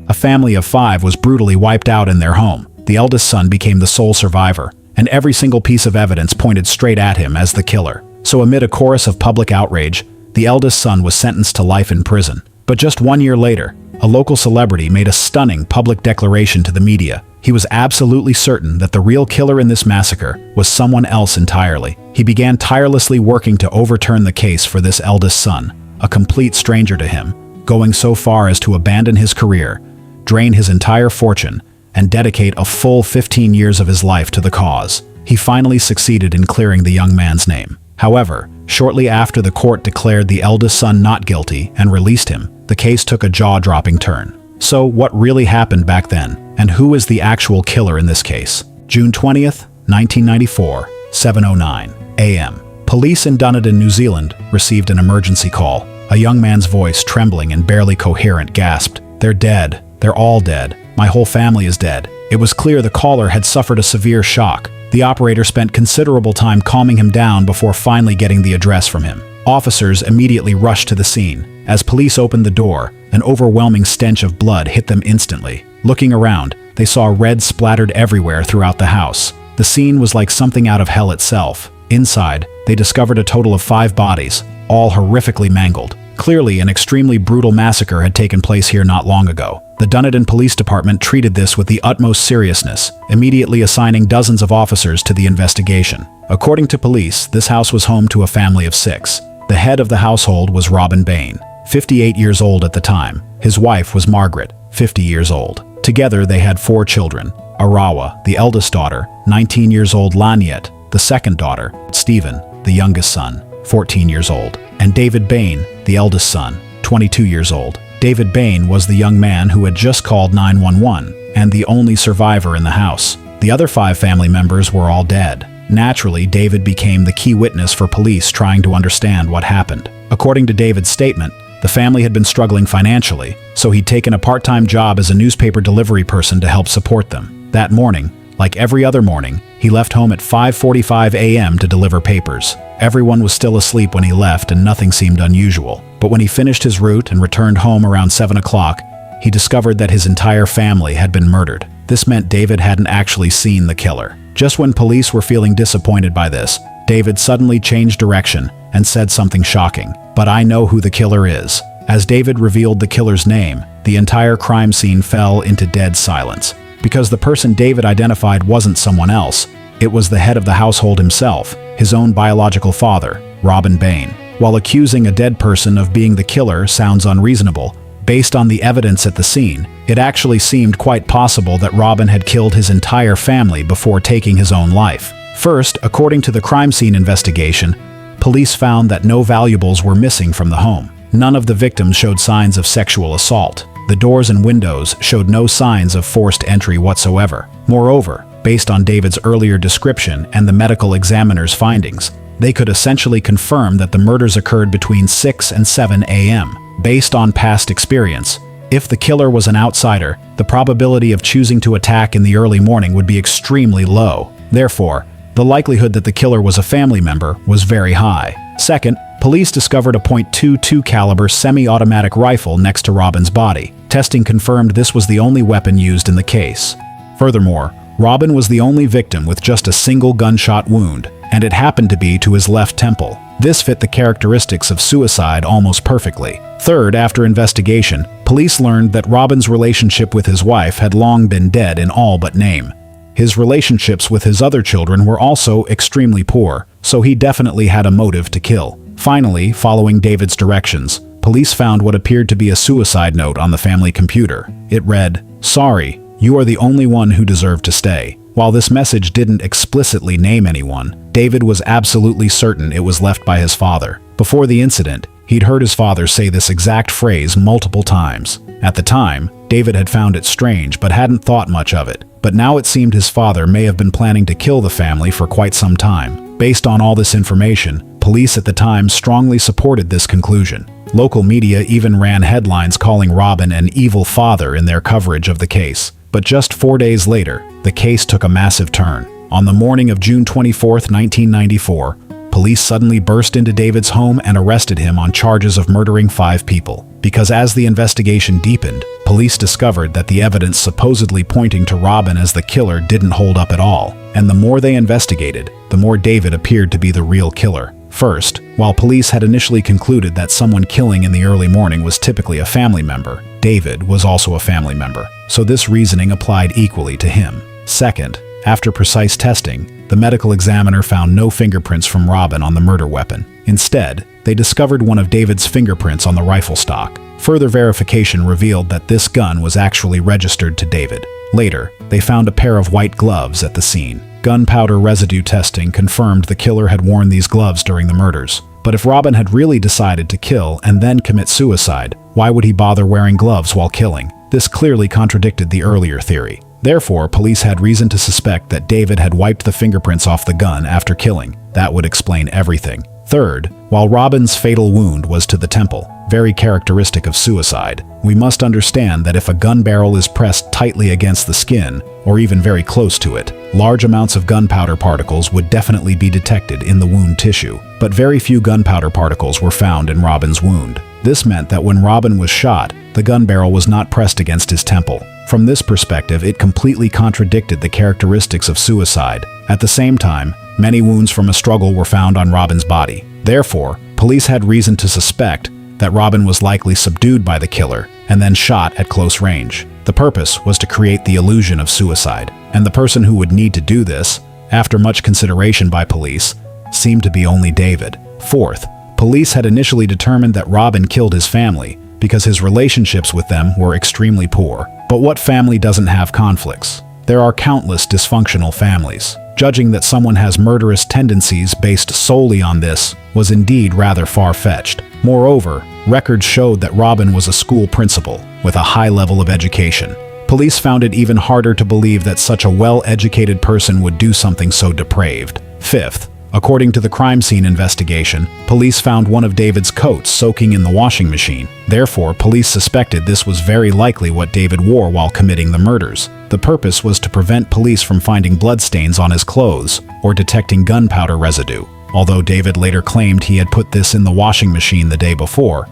A family of 5 was brutally wiped out in their home. The eldest son became the sole survivor, and every single piece of evidence pointed straight at him as the killer. So amid a chorus of public outrage, the eldest son was sentenced to life in prison. But just 1 year later, a local celebrity made a stunning public declaration to the media. He was absolutely certain that the real killer in this massacre was someone else entirely. He began tirelessly working to overturn the case for this eldest son, a complete stranger to him, going so far as to abandon his career, drain his entire fortune, and dedicate a full 15 years of his life to the cause. He finally succeeded in clearing the young man's name. However, shortly after the court declared the eldest son not guilty and released him, the case took a jaw-dropping turn. So what really happened back then, and who is the actual killer in this case? June 20th, 1994, 7:09 a.m. Police in Dunedin, New Zealand, received an emergency call. A young man's voice, trembling and barely coherent, gasped, "They're dead. They're all dead. My whole family is dead." It was clear the caller had suffered a severe shock. The operator spent considerable time calming him down before finally getting the address from him. Officers immediately rushed to the scene. As police opened the door, an overwhelming stench of blood hit them instantly. Looking around, they saw red splattered everywhere throughout the house. The scene was like something out of hell itself. Inside, they discovered a total of 5 bodies, all horrifically mangled. Clearly, an extremely brutal massacre had taken place here not long ago. The Dunedin Police Department treated this with the utmost seriousness, immediately assigning dozens of officers to the investigation. According to police, this house was home to a family of 6. The head of the household was David Bain, 58 years old at the time. His wife was Margaret, 50 years old. Together, they had 4 children. Arawa, the eldest daughter, 19 years old; Laniet, the second daughter; Stephen, the youngest son, 14 years old; and David Bain, the eldest son, 22 years old. David Bain was the young man who had just called 911 and the only survivor in the house. The other 5 family members were all dead. Naturally, David became the key witness for police trying to understand what happened. According to David's statement, the family had been struggling financially, so he'd taken a part-time job as a newspaper delivery person to help support them. That morning, like every other morning, he left home at 5:45 a.m. to deliver papers. Everyone was still asleep when he left and nothing seemed unusual. But when he finished his route and returned home around 7 o'clock, he discovered that his entire family had been murdered. This meant David hadn't actually seen the killer. Just when police were feeling disappointed by this, David suddenly changed direction and said something shocking. "But I know who the killer is." As David revealed the killer's name, the entire crime scene fell into dead silence. Because the person David identified wasn't someone else, it was the head of the household himself, his own biological father, David Bain. While accusing a dead person of being the killer sounds unreasonable, based on the evidence at the scene, it actually seemed quite possible that Robin had killed his entire family before taking his own life. First, according to the crime scene investigation, police found that no valuables were missing from the home. None of the victims showed signs of sexual assault. The doors and windows showed no signs of forced entry whatsoever. Moreover, based on David's earlier description and the medical examiner's findings, they could essentially confirm that the murders occurred between 6 and 7 a.m. Based on past experience, if the killer was an outsider, the probability of choosing to attack in the early morning would be extremely low. Therefore, the likelihood that the killer was a family member was very high. Second, police discovered a .22 caliber semi-automatic rifle next to Robin's body. Testing confirmed this was the only weapon used in the case. Furthermore, Robin was the only victim with just a single gunshot wound, and it happened to be to his left temple. This fit the characteristics of suicide almost perfectly. Third, after investigation, police learned that Robin's relationship with his wife had long been dead in all but name. His relationships with his other children were also extremely poor, so he definitely had a motive to kill. Finally, following David's directions, police found what appeared to be a suicide note on the family computer. It read, "Sorry, you are the only one who deserved to stay." While this message didn't explicitly name anyone, David was absolutely certain it was left by his father. Before the incident, he'd heard his father say this exact phrase multiple times. At the time, David had found it strange but hadn't thought much of it. But now it seemed his father may have been planning to kill the family for quite some time. Based on all this information, police at the time strongly supported this conclusion. Local media even ran headlines calling Robin an evil father in their coverage of the case. But just 4 days later, the case took a massive turn. On the morning of June 24, 1994, police suddenly burst into David's home and arrested him on charges of murdering 5 people. Because as the investigation deepened, police discovered that the evidence supposedly pointing to Robin as the killer didn't hold up at all, and the more they investigated, the more David appeared to be the real killer. First, while police had initially concluded that someone killing in the early morning was typically a family member, David was also a family member, so this reasoning applied equally to him. Second, after precise testing, the medical examiner found no fingerprints from Robin on the murder weapon. Instead, they discovered one of David's fingerprints on the rifle stock. Further verification revealed that this gun was actually registered to David. Later, they found a pair of white gloves at the scene. Gunpowder residue testing confirmed the killer had worn these gloves during the murders. But if Robin had really decided to kill and then commit suicide, why would he bother wearing gloves while killing? This clearly contradicted the earlier theory. Therefore, police had reason to suspect that David had wiped the fingerprints off the gun after killing. That would explain everything. Third, while Robin's fatal wound was to the temple, very characteristic of suicide, we must understand that if a gun barrel is pressed tightly against the skin, or even very close to it, large amounts of gunpowder particles would definitely be detected in the wound tissue. But very few gunpowder particles were found in Robin's wound. This meant that when Robin was shot, the gun barrel was not pressed against his temple. From this perspective, it completely contradicted the characteristics of suicide. At the same time, many wounds from a struggle were found on Robin's body. Therefore, police had reason to suspect that Robin was likely subdued by the killer and then shot at close range. The purpose was to create the illusion of suicide, and the person who would need to do this, after much consideration by police, seemed to be only David. Fourth, police had initially determined that Robin killed his family because his relationships with them were extremely poor. But what family doesn't have conflicts? There are countless dysfunctional families. Judging that someone has murderous tendencies based solely on this was indeed rather far-fetched. Moreover, records showed that Robin was a school principal with a high level of education. Police found it even harder to believe that such a well-educated person would do something so depraved. Fifth, according to the crime scene investigation, police found one of David's coats soaking in the washing machine. Therefore, police suspected this was very likely what David wore while committing the murders. The purpose was to prevent police from finding bloodstains on his clothes or detecting gunpowder residue. Although David later claimed he had put this in the washing machine the day before,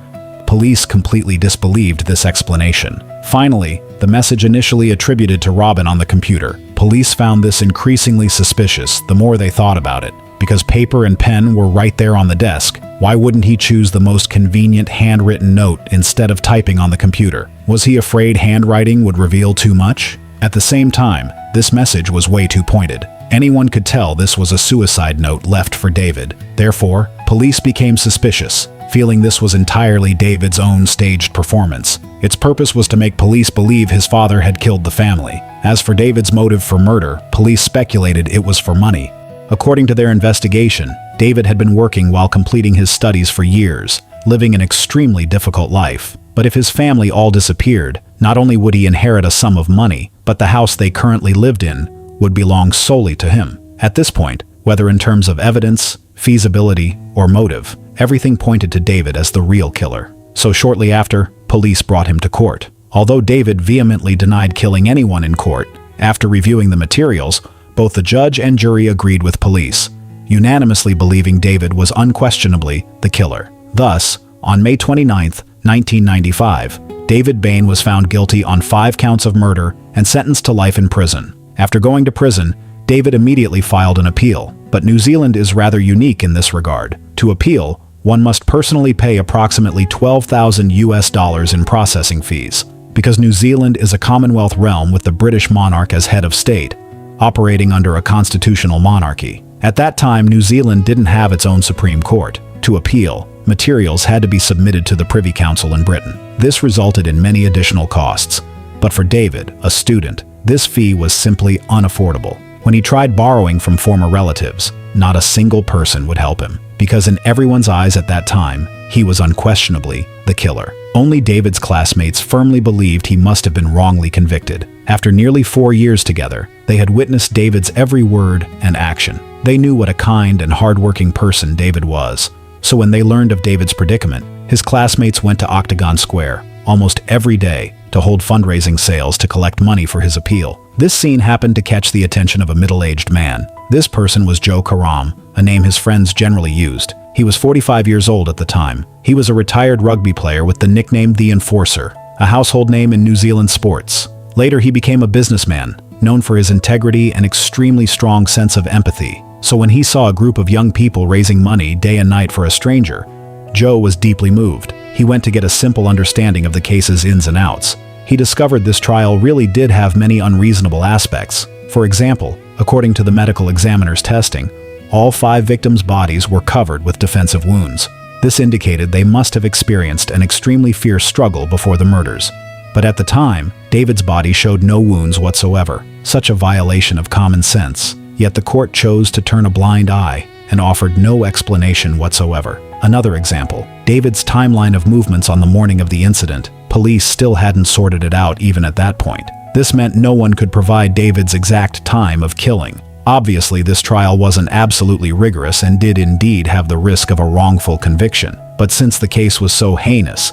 police completely disbelieved this explanation. Finally, the message initially attributed to Robin on the computer. Police found this increasingly suspicious the more they thought about it. Because paper and pen were right there on the desk, why wouldn't he choose the most convenient handwritten note instead of typing on the computer? Was he afraid handwriting would reveal too much? At the same time, this message was way too pointed. Anyone could tell this was a suicide note left for David. Therefore, police became suspicious, feeling this was entirely David's own staged performance. Its purpose was to make police believe his father had killed the family. As for David's motive for murder, police speculated it was for money. According to their investigation, David had been working while completing his studies for years, living an extremely difficult life. But if his family all disappeared, not only would he inherit a sum of money, but the house they currently lived in would belong solely to him. At this point, whether in terms of evidence, feasibility, or motive, everything pointed to David as the real killer. So shortly after, police brought him to court. Although David vehemently denied killing anyone in court, after reviewing the materials, both the judge and jury agreed with police, unanimously believing David was unquestionably the killer. Thus, on May 29, 1995, David Bain was found guilty on 5 counts of murder and sentenced to life in prison. After going to prison, David immediately filed an appeal. But New Zealand is rather unique in this regard. To appeal, one must personally pay approximately $12,000 in processing fees. Because New Zealand is a Commonwealth realm with the British monarch as head of state, operating under a constitutional monarchy. At that time, New Zealand didn't have its own Supreme Court. To appeal, materials had to be submitted to the Privy Council in Britain. This resulted in many additional costs. But for David, a student, this fee was simply unaffordable. When he tried borrowing from former relatives, not a single person would help him, because in everyone's eyes at that time, he was unquestionably the killer. Only David's classmates firmly believed he must have been wrongly convicted. After nearly 4 years together, they had witnessed David's every word and action. They knew what a kind and hardworking person David was. So when they learned of David's predicament, his classmates went to Octagon Square almost every day to hold fundraising sales to collect money for his appeal. This scene happened to catch the attention of a middle-aged man. This person was Joe Karam, a name his friends generally used. He was 45 years old at the time. He was a retired rugby player with the nickname The Enforcer. a household name in New Zealand sports. Later he became a businessman, known for his integrity and extremely strong sense of empathy. So when he saw a group of young people raising money day and night for a stranger, Joe was deeply moved. He went to get a simple understanding of the case's ins and outs. He discovered this trial really did have many unreasonable aspects. For example, according to the medical examiner's testing, all 5 victims' bodies were covered with defensive wounds. This indicated they must have experienced an extremely fierce struggle before the murders. But at the time, David's body showed no wounds whatsoever, such a violation of common sense. Yet the court chose to turn a blind eye and offered no explanation whatsoever. Another example, David's timeline of movements on the morning of the incident. Police still hadn't sorted it out even at that point. This meant no one could provide David's exact time of killing. Obviously, this trial wasn't absolutely rigorous and did indeed have the risk of a wrongful conviction. But since the case was so heinous,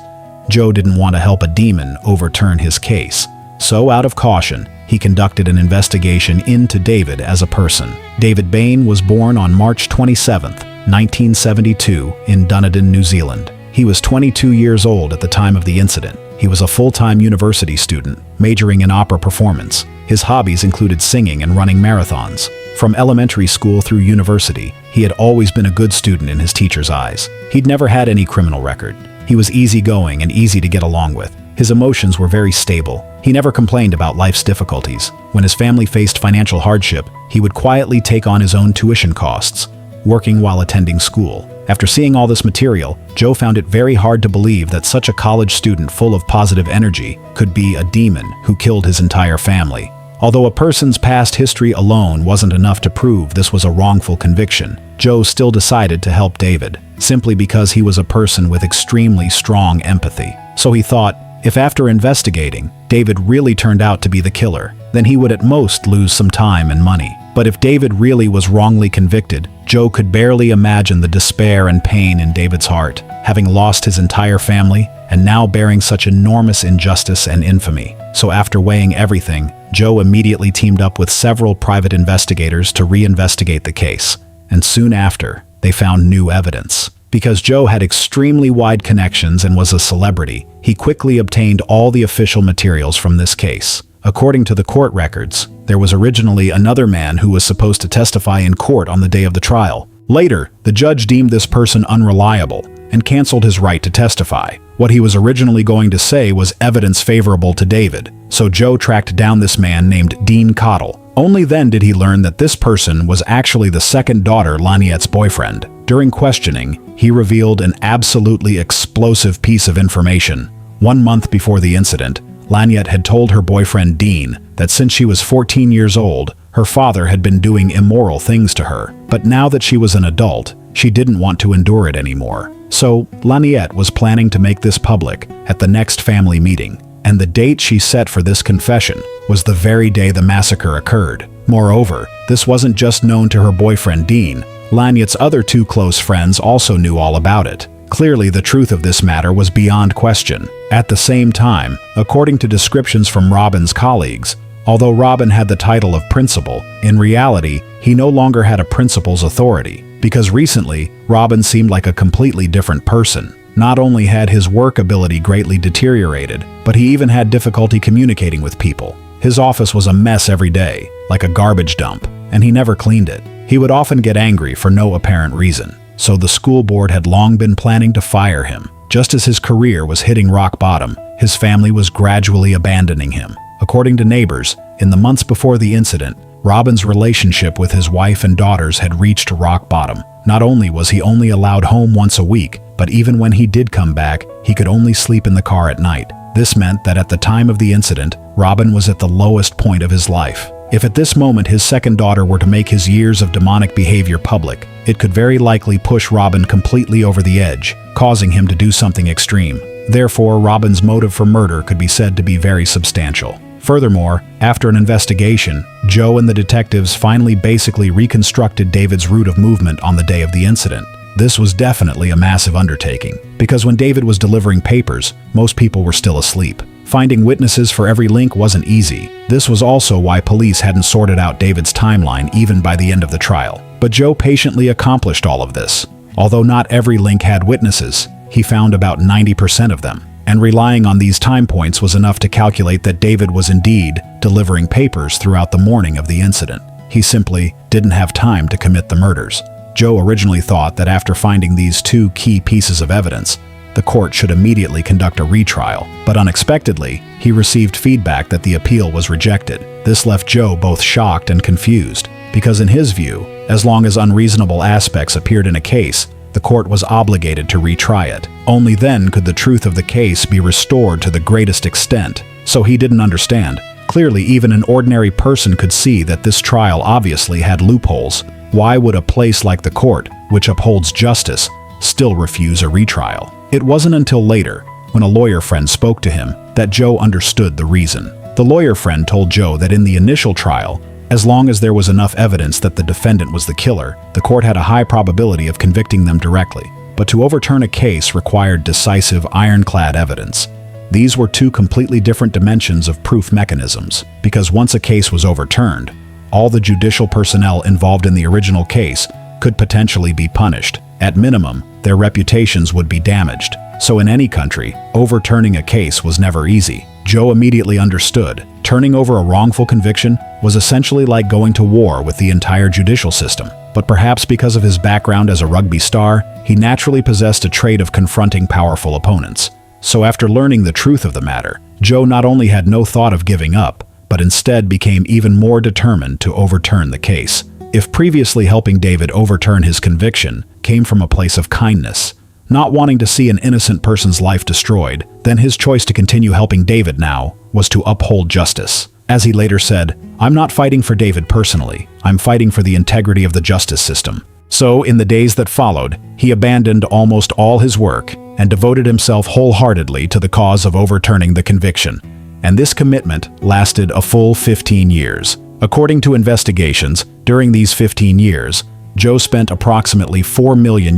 Joe didn't want to help a demon overturn his case. So out of caution, he conducted an investigation into David as a person. David Bain was born on March 27, 1972, in Dunedin, New Zealand. He was 22 years old at the time of the incident. He was a full-time university student, majoring in opera performance. His hobbies included singing and running marathons. From elementary school through university, he had always been a good student in his teacher's eyes. He'd never had any criminal record. He was easygoing and easy to get along with. His emotions were very stable. He never complained about life's difficulties. When his family faced financial hardship, he would quietly take on his own tuition costs, working while attending school. After seeing all this material, Joe found it very hard to believe that such a college student full of positive energy could be a demon who killed his entire family. Although a person's past history alone wasn't enough to prove this was a wrongful conviction, Joe still decided to help David, simply because he was a person with extremely strong empathy. So he thought, if after investigating, David really turned out to be the killer, then he would at most lose some time and money. But if David really was wrongly convicted, Joe could barely imagine the despair and pain in David's heart, having lost his entire family and now bearing such enormous injustice and infamy. So after weighing everything, Joe immediately teamed up with several private investigators to reinvestigate the case. And soon after, they found new evidence. Because Joe had extremely wide connections and was a celebrity, he quickly obtained all the official materials from this case. According to the court records, there was originally another man who was supposed to testify in court on the day of the trial. Later, the judge deemed this person unreliable and canceled his right to testify. What he was originally going to say was evidence favorable to David, so Joe tracked down this man named Dean Cottle. Only then did he learn that this person was actually the second daughter Laniette's boyfriend. During questioning, he revealed an absolutely explosive piece of information. 1 month before the incident, Laniette had told her boyfriend Dean that since she was 14 years old, her father had been doing immoral things to her. But now that she was an adult, she didn't want to endure it anymore. So Laniette was planning to make this public at the next family meeting, and the date she set for this confession was the very day the massacre occurred. Moreover, this wasn't just known to her boyfriend Dean. Laniette's other 2 close friends also knew all about it. Clearly, the truth of this matter was beyond question. At the same time, according to descriptions from Robin's colleagues, although Robin had the title of principal, in reality, he no longer had a principal's authority, because recently, Robin seemed like a completely different person. Not only had his work ability greatly deteriorated, but he even had difficulty communicating with people. His office was a mess every day, like a garbage dump, and he never cleaned it. He would often get angry for no apparent reason. So the school board had long been planning to fire him. Just as his career was hitting rock bottom, his family was gradually abandoning him. According to neighbors, in the months before the incident, Robin's relationship with his wife and daughters had reached rock bottom. Not only was he only allowed home once a week, but even when he did come back, he could only sleep in the car at night. This meant that at the time of the incident, Robin was at the lowest point of his life. If at this moment his second daughter were to make his years of demonic behavior public, it could very likely push Robin completely over the edge, causing him to do something extreme. Therefore, Robin's motive for murder could be said to be very substantial. Furthermore, after an investigation, Joe and the detectives finally basically reconstructed David's route of movement on the day of the incident. This was definitely a massive undertaking, because when David was delivering papers, most people were still asleep. Finding witnesses for every link wasn't easy. This was also why police hadn't sorted out David's timeline even by the end of the trial. But Joe patiently accomplished all of this. Although not every link had witnesses, he found about 90% of them. and relying on these time points was enough to calculate that David was indeed delivering papers throughout the morning of the incident. He simply didn't have time to commit the murders. Joe originally thought that after finding these two key pieces of evidence, the court should immediately conduct a retrial, but unexpectedly, he received feedback that the appeal was rejected. This left Joe both shocked and confused, because in his view, as long as unreasonable aspects appeared in a case, the court was obligated to retry it. Only then could the truth of the case be restored to the greatest extent. So he didn't understand. Clearly, even an ordinary person could see that this trial obviously had loopholes. Why would a place like the court, which upholds justice, still refuse a retrial? It wasn't until later, when a lawyer friend spoke to him, that Joe understood the reason. The lawyer friend told Joe that in the initial trial, as long as there was enough evidence that the defendant was the killer, the court had a high probability of convicting them directly. But to overturn a case required decisive, ironclad evidence. These were two completely different dimensions of proof mechanisms, because once a case was overturned, all the judicial personnel involved in the original case could potentially be punished. At minimum, their reputations would be damaged. So in any country, overturning a case was never easy. Joe immediately understood. Turning over a wrongful conviction was essentially like going to war with the entire judicial system. But perhaps because of his background as a rugby star, he naturally possessed a trait of confronting powerful opponents. So after learning the truth of the matter, Joe not only had no thought of giving up, but instead became even more determined to overturn the case. If previously helping David overturn his conviction came from a place of kindness, not wanting to see an innocent person's life destroyed, then his choice to continue helping David now was to uphold justice. As he later said, "I'm not fighting for David personally, I'm fighting for the integrity of the justice system." So, in the days that followed, he abandoned almost all his work and devoted himself wholeheartedly to the cause of overturning the conviction. And this commitment lasted a full 15 years. According to investigations, during these 15 years, Joe spent approximately $4 million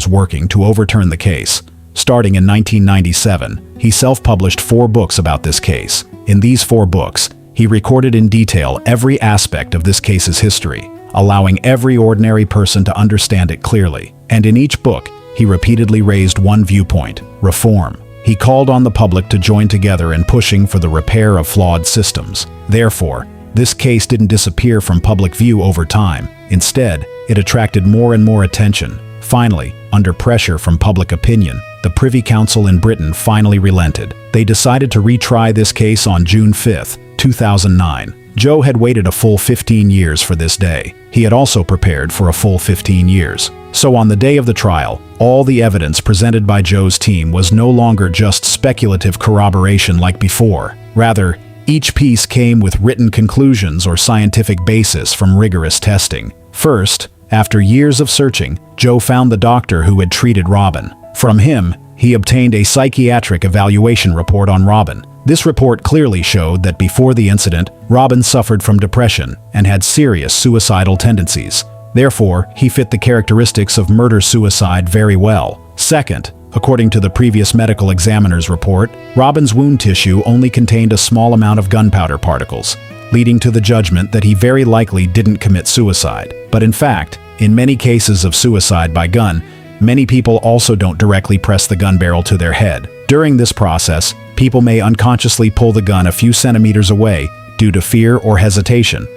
working to overturn the case. Starting in 1997, he self-published 4 books about this case. In these 4 books, he recorded in detail every aspect of this case's history, allowing every ordinary person to understand it clearly. And in each book, he repeatedly raised one viewpoint: reform. He called on the public to join together in pushing for the repair of flawed systems. Therefore, this case didn't disappear from public view over time. Instead, it attracted more and more attention. Finally, under pressure from public opinion, the Privy Council in Britain finally relented. They decided to retry this case on June 5, 2009. Joe had waited a full 15 years for this day. He had also prepared for a full 15 years. So on the day of the trial, all the evidence presented by Joe's team was no longer just speculative corroboration like before. Rather, each piece came with written conclusions or scientific basis from rigorous testing. First, after years of searching, Joe found the doctor who had treated Robin. From him, he obtained a psychiatric evaluation report on Robin. This report clearly showed that before the incident, Robin suffered from depression and had serious suicidal tendencies. Therefore, he fit the characteristics of murder-suicide very well. Second, according to the previous medical examiner's report, Robin's wound tissue only contained a small amount of gunpowder particles, leading to the judgment that he very likely didn't commit suicide. But in fact, in many cases of suicide by gun, many people also don't directly press the gun barrel to their head. During this process, people may unconsciously pull the gun a few centimeters away due to fear or hesitation,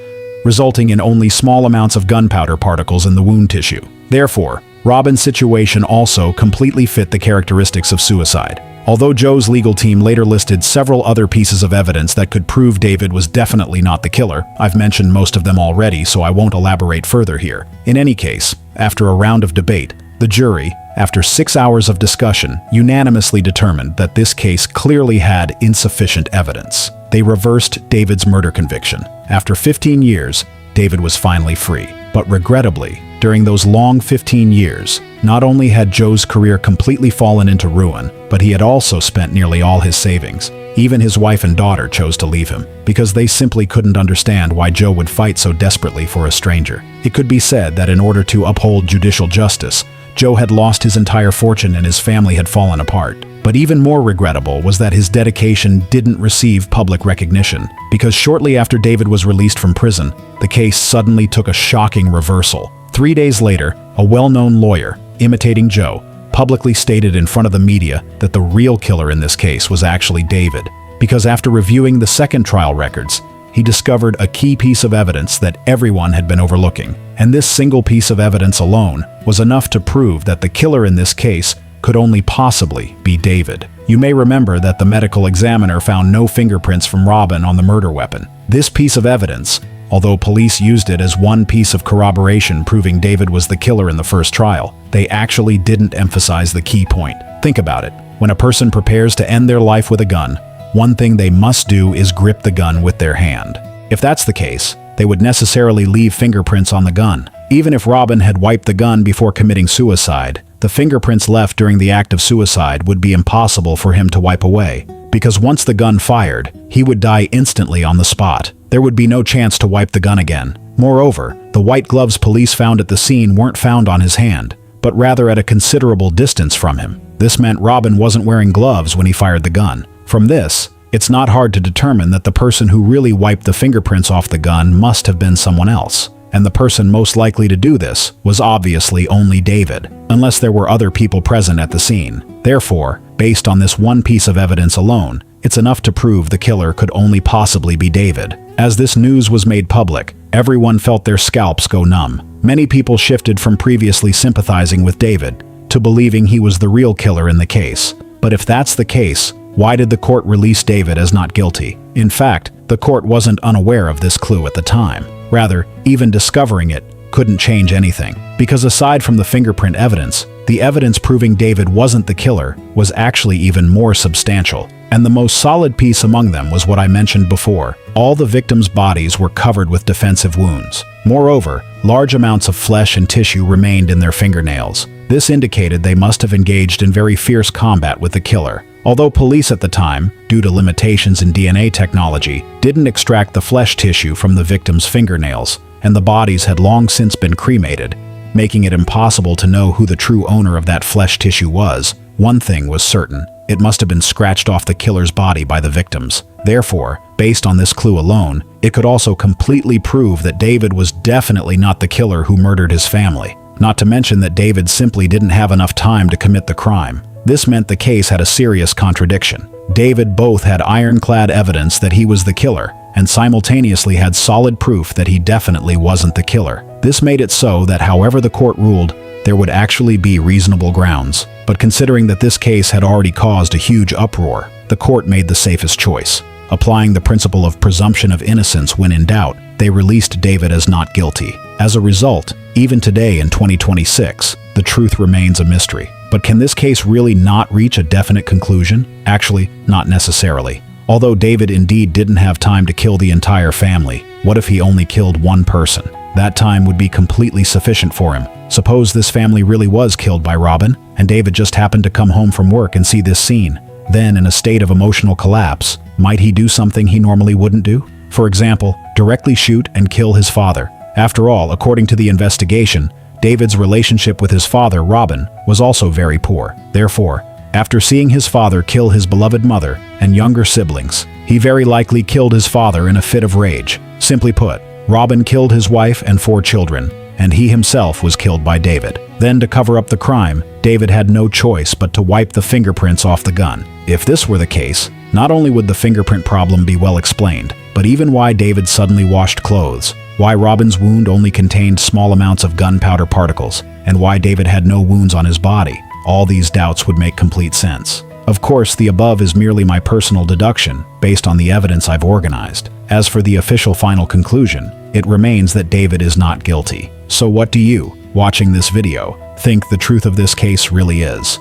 resulting in only small amounts of gunpowder particles in the wound tissue. Therefore, Robin's situation also completely fit the characteristics of suicide. Although Joe's legal team later listed several other pieces of evidence that could prove David was definitely not the killer, I've mentioned most of them already, so I won't elaborate further here. In any case, after a round of debate, the jury, after 6 hours of discussion, unanimously determined that this case clearly had insufficient evidence. They reversed David's murder conviction. After 15 years, David was finally free. But regrettably, during those long 15 years, not only had Joe's career completely fallen into ruin, but he had also spent nearly all his savings. Even his wife and daughter chose to leave him, because they simply couldn't understand why Joe would fight so desperately for a stranger. It could be said that in order to uphold judicial justice, Joe had lost his entire fortune and his family had fallen apart. But even more regrettable was that his dedication didn't receive public recognition, because shortly after David was released from prison, the case suddenly took a shocking reversal. 3 days later, a well-known lawyer, imitating Joe, publicly stated in front of the media that the real killer in this case was actually David, because after reviewing the second trial records, he discovered a key piece of evidence that everyone had been overlooking. And this single piece of evidence alone was enough to prove that the killer in this case could only possibly be David. You may remember that the medical examiner found no fingerprints from Robin on the murder weapon. This piece of evidence, although police used it as one piece of corroboration proving David was the killer in the first trial, they actually didn't emphasize the key point. Think about it. When a person prepares to end their life with a gun, one thing they must do is grip the gun with their hand. If that's the case, they would necessarily leave fingerprints on the gun. Even if Robin had wiped the gun before committing suicide, the fingerprints left during the act of suicide would be impossible for him to wipe away, because once the gun fired, he would die instantly on the spot. There would be no chance to wipe the gun again. Moreover, the white gloves police found at the scene weren't found on his hand, but rather at a considerable distance from him. This meant Robin wasn't wearing gloves when he fired the gun. From this, it's not hard to determine that the person who really wiped the fingerprints off the gun must have been someone else. And the person most likely to do this was obviously only David, unless there were other people present at the scene. Therefore, based on this one piece of evidence alone, it's enough to prove the killer could only possibly be David. As this news was made public, everyone felt their scalps go numb. Many people shifted from previously sympathizing with David to believing he was the real killer in the case. But if that's the case, why did the court release David as not guilty? In fact, the court wasn't unaware of this clue at the time. Rather, even discovering it couldn't change anything, because aside from the fingerprint evidence, the evidence proving David wasn't the killer was actually even more substantial. And the most solid piece among them was what I mentioned before. All the victims' bodies were covered with defensive wounds. Moreover, large amounts of flesh and tissue remained in their fingernails. This indicated they must have engaged in very fierce combat with the killer. Although police at the time, due to limitations in DNA technology, didn't extract the flesh tissue from the victims' fingernails, and the bodies had long since been cremated, making it impossible to know who the true owner of that flesh tissue was, one thing was certain: it must have been scratched off the killer's body by the victims. Therefore, based on this clue alone, it could also completely prove that David was definitely not the killer who murdered his family. Not to mention that David simply didn't have enough time to commit the crime. This meant the case had a serious contradiction. David both had ironclad evidence that he was the killer, and simultaneously had solid proof that he definitely wasn't the killer. This made it so that however the court ruled, there would actually be reasonable grounds. But considering that this case had already caused a huge uproar, the court made the safest choice. Applying the principle of presumption of innocence when in doubt, they released David as not guilty. As a result, even today in 2026, the truth remains a mystery. But can this case really not reach a definite conclusion? Actually, not necessarily. Although David indeed didn't have time to kill the entire family, what if he only killed one person? That time would be completely sufficient for him. Suppose this family really was killed by Robin, and David just happened to come home from work and see this scene. Then, in a state of emotional collapse, might he do something he normally wouldn't do? For example, directly shoot and kill his father. After all, according to the investigation, David's relationship with his father, Robin, was also very poor. Therefore, after seeing his father kill his beloved mother and younger siblings, he very likely killed his father in a fit of rage. Simply put, Robin killed his wife and 4 children, and he himself was killed by David. Then, to cover up the crime, David had no choice but to wipe the fingerprints off the gun. If this were the case, not only would the fingerprint problem be well explained, but even why David suddenly washed clothes, why Robin's wound only contained small amounts of gunpowder particles, and why David had no wounds on his body, all these doubts would make complete sense. Of course, the above is merely my personal deduction, based on the evidence I've organized. As for the official final conclusion, it remains that David is not guilty. So what do you, watching this video, think the truth of this case really is?